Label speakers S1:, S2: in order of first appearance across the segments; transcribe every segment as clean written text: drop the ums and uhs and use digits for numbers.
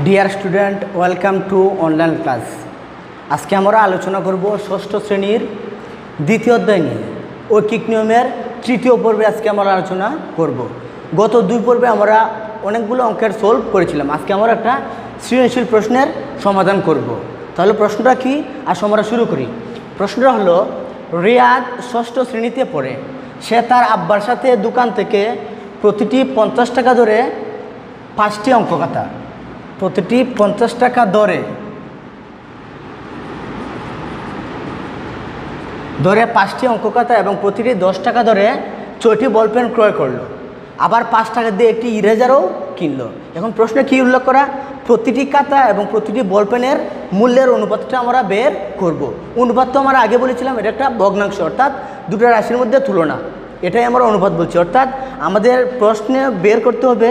S1: Dear student, welcome to online class. আজকে আমরা আলোচনা করব ষষ্ঠ শ্রেণীর দ্বিতীয় অধ্যায় নিয়ে ঐকিক নিয়মের তৃতীয় পর্বে। আজকে আমরা আলোচনা করব। গত দুই পর্বে আমরা অনেকগুলো অঙ্কের সলভ করেছিলাম। আজকে আমরা একটা সৃজনশীল প্রশ্নের সমাধান করব। তাহলে প্রশ্নটা কি, আসো আমরা শুরু করি। প্রশ্নটা হলো, রিয়াদ ষষ্ঠ শ্রেণীতে পড়ে। সে তার আব্বার সাথে দোকান থেকে প্রতিটি 50 টাকা ধরে 5টি অঙ্ক খাতা, প্রতিটি 50 টাকা ধরে 5টি অঙ্ক খাতা এবং প্রতিটি 10 টাকা ধরে 6টি বলপেন ক্রয় করলো। আবার 5 টাকা দিয়ে একটি ইরেজারও কিনলো। এখন প্রশ্নে কি উল্লেখ করা? প্রতিটি খাতা এবং প্রতিটি বলপেনের মূল্যের অনুপাতটা আমরা বের করব। অনুপাত তো আমরা আগে বলেছিলাম, এটা একটা ভগ্নাংশ, অর্থাৎ দুটো রাশির মধ্যে তুলনা, এটাই আমরা অনুপাত বলছি। অর্থাৎ আমাদের প্রশ্নে বের করতে হবে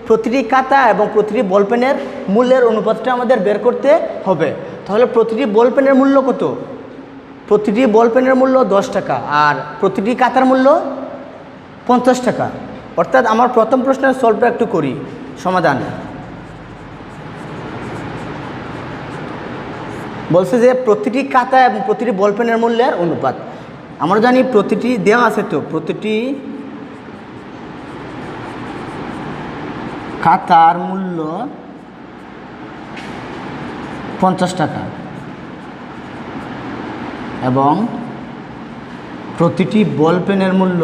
S1: প্রতিটি খাতা এবং প্রতিটি বলপেনের মূল্যের অনুপাতটা আমাদের বের করতে হবে। তাহলে প্রতিটি বলপেনের মূল্য কত? প্রতিটি বলপেনের মূল্য 10 টাকা আর প্রতিটি খাতার মূল্য 50 টাকা। অর্থাৎ আমার প্রথম প্রশ্নের সলভটা একটু করি, সমাধান। বলছে যে প্রতিটি খাতা এবং প্রতিটি বলপেনের মূল্যের অনুপাত। আমরা জানি প্রতিটি দেওয়া আছে, তো প্রতিটি খাতার মূল্য 50 টাকা এবং প্রতিটি বলপেনের মূল্য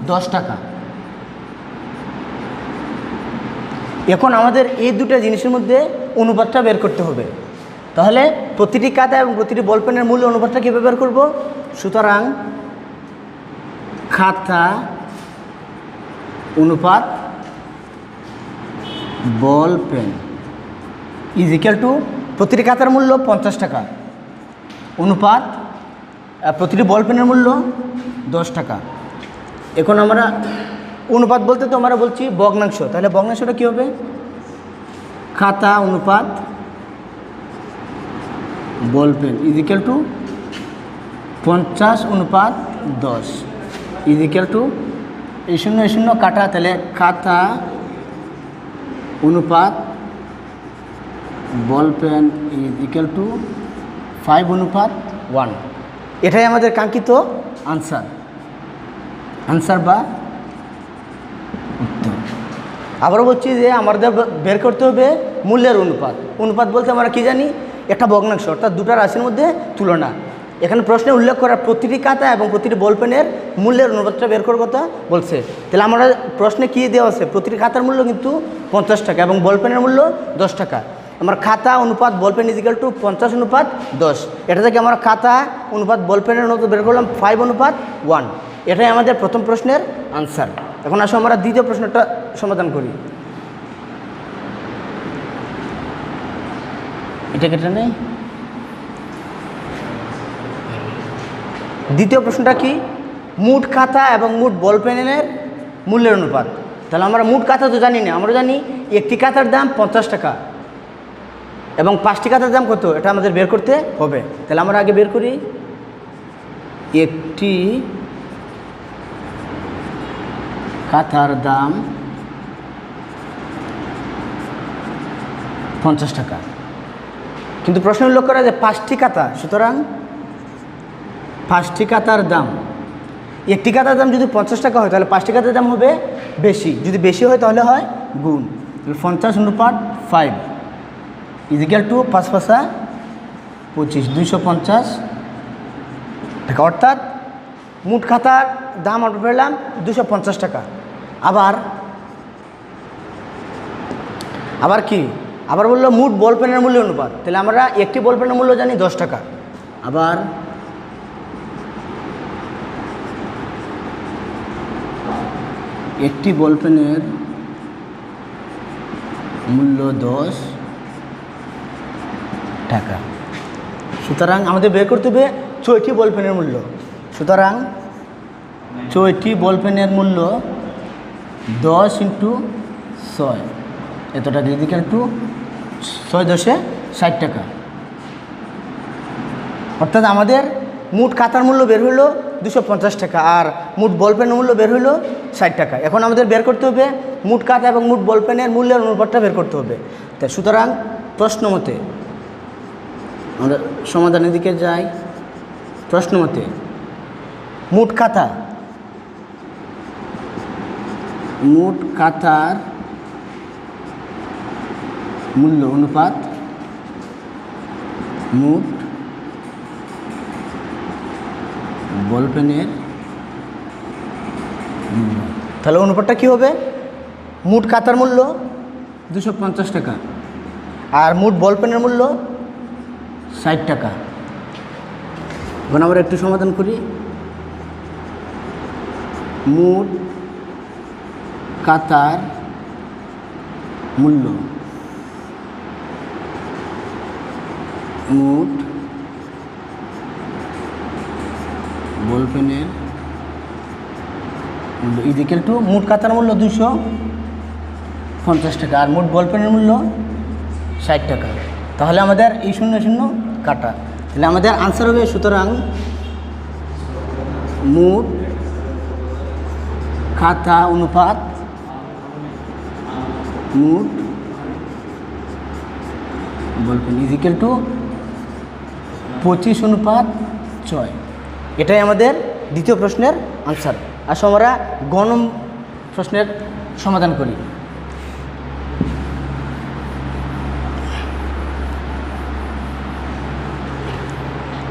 S1: 10 টাকা। এখন আমাদের এই দুটো জিনিসের মধ্যে অনুপাতটা বের করতে হবে। তাহলে প্রতিটি খাতা এবং প্রতিটি বলপেনের মূল্য অনুপাতটা কীভাবে বের করব? সুতরাং খাতা অনুপাত বলপেন ইজ ইকুয়াল টু প্রতিটি খাতার মূল্য 50 টাকা অনুপাত প্রতিটি বলপেনের মূল্য 10 টাকা। এখন আমরা অনুপাত বলতে তো আমরা বলছি ভগ্নাংশ, তাহলে ভগ্নাংশটা কী হবে? খাতা অনুপাত ball peen is equal to 50/10 is equal to এই 0 কাটা, তাহলে খাতা অনুপাত বলপেন ইজ ইকুয়াল টু 5/1। এটাই আমাদের কাঙ্ক্ষিত আনসার বা উত্তর। আবারও বলছি যে আমাদের বের করতে হবে মূল্যের অনুপাত। অনুপাত বলতে আমরা কি জানি? একটা ভগ্নাংশ, অর্থাৎ দুটো রাশির মধ্যে তুলনা। এখানে প্রশ্নে উল্লেখ করা প্রতিটি খাতা এবং প্রতিটি বলপেনের মূল্যের অনুপাতটা বের করার কথা বলছে। তাহলে আমরা প্রশ্নে কী দেওয়া আছে? প্রতিটি খাতার মূল্য কিন্তু 50 টাকা এবং বলপেনের মূল্য 10 টাকা। আমার খাতা অনুপাত বলপেন ইজ ইকুয়াল টু 50/10। এটা থেকে আমরা খাতা অনুপাত বলপেনের অনুপাত বের করলাম 5/1। এটাই আমাদের প্রথম প্রশ্নের আনসার। এখন আসো আমরা দ্বিতীয় প্রশ্নটা সমাধান করি। এটা কেটে নেই। দ্বিতীয় প্রশ্নটা কি? মোট খাতা এবং মোট বলপেনের মূল্যের অনুপাত। তাহলে আমরা মোট খাতা তো জানি না, আমরা জানি একটি খাতার দাম 50 টাকা এবং 5টি খাতার দাম কত, এটা আমাদের বের করতে হবে। তাহলে আমরা আগে বের করি। একটি খাতার দাম 50 টাকা, কিন্তু প্রশ্ন উল্লেখ করা যে 5টি খাতা, সুতরাং 5টি খাতার দাম, একটি খাতার দাম যদি 50 টাকা হয় তাহলে 5টি খাতার দাম হবে বেশি, যদি বেশি হয় তাহলে হয় গুণ। 50/5 ইজ ইকুয়াল টু 5×5=25, 250 টাকা। অর্থাৎ মোট খাতার দাম আমরা পেলাম 250 টাকা। আবার কি? আবার বললো মোট বলপেনের মূল্য অনুপাত। তাহলে আমরা একটি বলপেনের মূল্য জানি 10 টাকা। আবার একটি বলপেনের মূল্য 10 টাকা। সুতরাং আমাদের বের করতে হবে 6টি বলপেনের মূল্য। সুতরাং 6টি বলপেনের মূল্য 10 × 6 এত টাকা ইজ ইকুয়াল টু 6×10=60 টাকা। অর্থাৎ আমাদের মোট খাতার মূল্য বের হলো 250 টাকা, আর মোট বলপেনের মূল্য বের হইলো 60 টাকা। এখন আমাদের বের করতে হবে মোট কাতা এবং মোট বলপেনের মূল্যের অনুপাতটা বের করতে হবে। তাই সুতরাং প্রশ্ন মতে আমরা সমাধানের দিকে যাই। প্রশ্ন মতে মোট কাতার মূল্য অনুপাত মোট বলপেনের মূল্য। তাহলে অনুপাতটা কী হবে? মোট কাতার মূল্য 250 টাকা আর মোট বলপেনের মূল্য 60 টাকা। এখন আমরা একটু সমাধান করি। মোট কাতার মূল্য মোট বলপেনের মূল্য ইজিক্যাল টু মোট কাতার মূল্য 250 টাকা আর মোট বলপেনের মূল্য 60 টাকা। তাহলে আমাদের এই 0 0 কাটা, তাহলে আমাদের আনসার হবে সুতরাং মোট কাতা অনুপাত মোট বলপেন ইজিক্যাল টু 25:6। এটাই আমাদের দ্বিতীয় প্রশ্নের আনসার। আসো আমরা গণম প্রশ্নের সমাধান করি।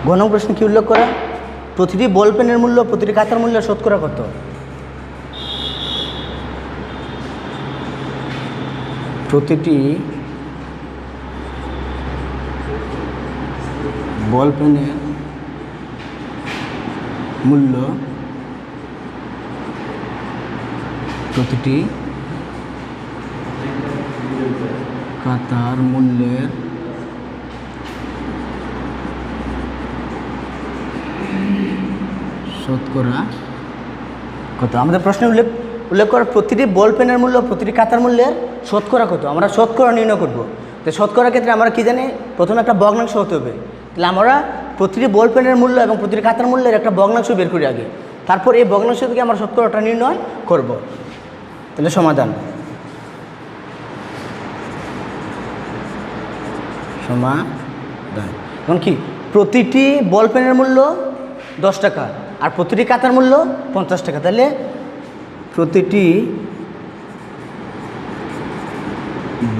S1: গণম প্রশ্নে কি উল্লেখ করা? প্রতিটি বলপেনের মূল্য প্রতিটি কাতার মূল্য শতকরা কত? প্রতিটি বলপেনের মূল্য প্রতিটি কাতার মূল্যের শতকরা কত? আমাদের প্রশ্নে উল্লেখ করা প্রতিটি বলপেনের মূল্য প্রতিটি কাতার মূল্যের শতকরা কত? আমরা শতকরা নির্ণয় করব। তো শতকরার ক্ষেত্রে আমরা কী জানি, প্রথমে একটা ভগ্নাংশ হতে হবে। তাহলে আমরা প্রতিটি বলপেনের মূল্য এবং প্রতিটি কাতার মূল্যের একটা ভগ্নাংশ বের করি আগে, তারপর এই ভগ্নাংশ থেকে আমরা শতকরাটা নির্ণয় করব। তাহলে সমাধান এখন কি, প্রতিটি বলপেনের মূল্য 10 টাকা আর প্রতিটি কাতার মূল্য 50 টাকা। তাহলে প্রতিটি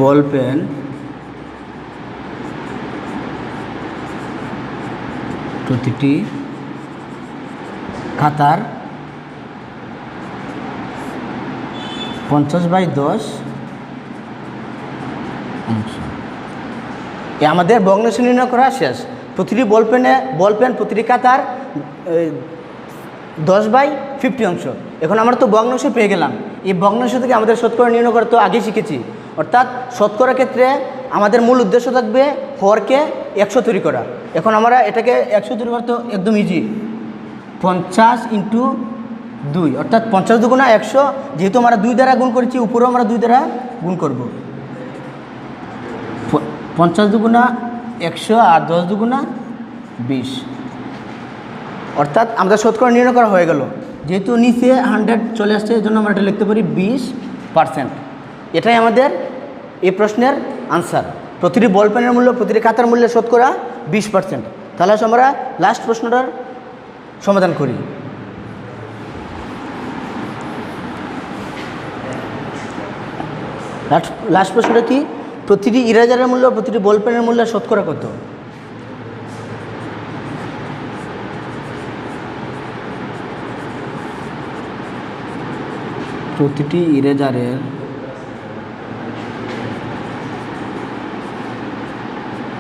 S1: বলপেন প্রতিটি কাতার 50/10 অংশ। আমাদের ভগ্নাংশ নির্ণয় করা শেষ। প্রতিটি বলপেন প্রতিটি কাতার 10/50 অংশ। এখন আমরা তো ভগ্নাংশ পেয়ে গেলাম, এই ভগ্নাংশ থেকে আমাদের শতকরা নির্ণয় করা তো আগে শিখেছি। অর্থাৎ শতকরার ক্ষেত্রে আমাদের মূল উদ্দেশ্য থাকবে হরকে 100 তৈরি করা। এখন আমরা এটাকে 100 তৈরি করতে একদম ইজি। 50 × 2 অর্থাৎ 50 দুগুণা 100। যেহেতু আমরা 2 দ্বারা গুণ করেছি, উপরেও আমরা 2 দ্বারা গুণ করব। 50 দুগুণা 100 আর 10 দুগুণা 20, অর্থাৎ আমাদের শতকরা নির্ণয় করা হয়ে গেল। যেহেতু নিচে 100 চলে আসছে, এই জন্য আমরা এটা লিখতে পারি 20%। এটাই আমাদের এই প্রশ্নের আনসার। প্রতিটি বলপেনের মূল্য প্রতিটি কাতার মূল্যের শতকরা 20%। তাহলে আমরা লাস্ট প্রশ্নটার সমাধান করি। লাস্ট প্রশ্নটা কি, প্রতিটি ইরেজারের মূল্য প্রতিটি বলপেনের মূল্যের শতকরা কত? প্রতিটি ইরেজারের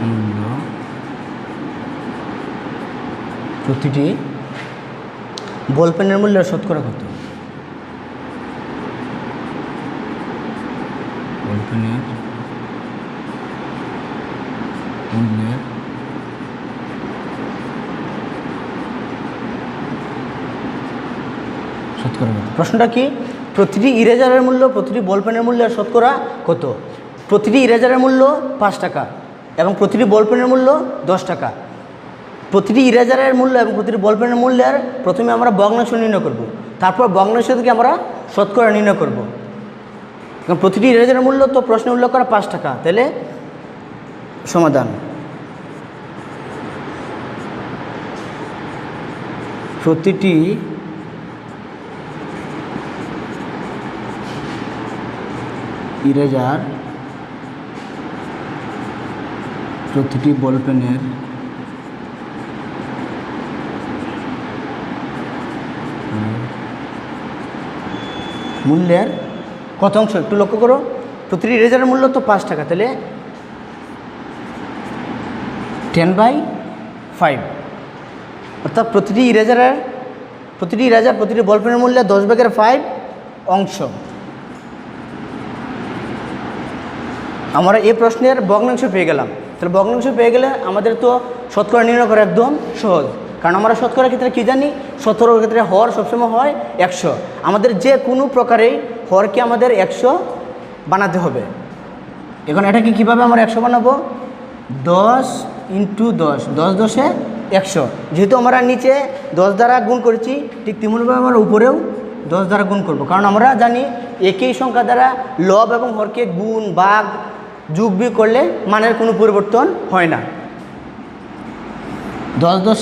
S1: মূল্য প্রতিটি বলপেনের মূল্যের শতকরা কত? বলপেনের মূল্যের শতকরা কত? প্রশ্নটা কি, প্রতিটি ইরেজারের মূল্য প্রতিটি বলপেনের মূল্যের শতকরা কত? প্রতিটি ইরেজারের মূল্য 5 টাকা এবং প্রতিটি বলপেনের মূল্য 10 টাকা। প্রতিটি ইরেজারের মূল্য এবং প্রতিটি বলপেনের মূল্যের প্রথমে আমরা ভগ্নাংশ নির্ণয় করব, তারপর ভগ্নাংশ থেকে আমরা শতকরা নির্ণয় করব। কারণ প্রতিটি ইরেজারের মূল্য তো প্রশ্নে উল্লেখ করা 5 টাকা। তাহলে সমাধান, প্রতিটি ইরেজার প্রতিটি বলপেনের মূল্যের কত অংশ একটু লক্ষ্য করো। প্রতিটি ইরেজারের মূল্য তো 5 টাকা, তাহলে 10/5, অর্থাৎ প্রতিটি ইরেজার প্রতিটি বলপেনের মূল্যে 10/5 অংশ। আমরা এই প্রশ্নের ভগ্নাংশ পেয়ে গেলাম। তাহলে ভগ্নাংশ পেয়ে গেলে আমাদের তো শতকরা নির্ণয় করা একদম সহজ, কারণ আমরা শতকরার ক্ষেত্রে কী জানি, শতকরার ক্ষেত্রে হর সবসময় হয় 100। আমাদের যে কোনো প্রকারেই হরকে আমাদের 100 বানাতে হবে। এখন এটাকে কীভাবে আমরা 100 বানাবো, 10 × 10, 10 10 100। যেহেতু আমরা নিচে 10 দ্বারা গুণ করেছি, ঠিক তেমনভাবে আমরা উপরেও 10 দ্বারা গুণ করব, কারণ আমরা জানি একই সংখ্যা দ্বারা লব এবং হরকে গুণ, ভাগ, যোগ বিয়োগ করলে মানের কোনো পরিবর্তন হয় না। 10 10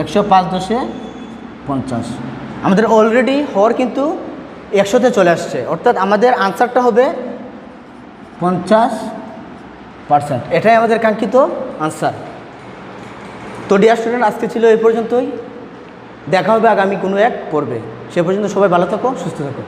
S1: 100, 5 10 50। আমাদের অলরেডি হর কিন্তু 100-তে চলে আসছে, অর্থাৎ আমাদের আনসারটা হবে 50%। এটাই আমাদের কাঙ্ক্ষিত আনসার। তো ডিয়ার স্টুডেন্ট, আজকে ছিল এই পর্যন্তই। দেখা হবে আগামী কোনো এক পর্বে। সে পর্যন্ত সবাই ভালো থাকো, সুস্থ থাকো।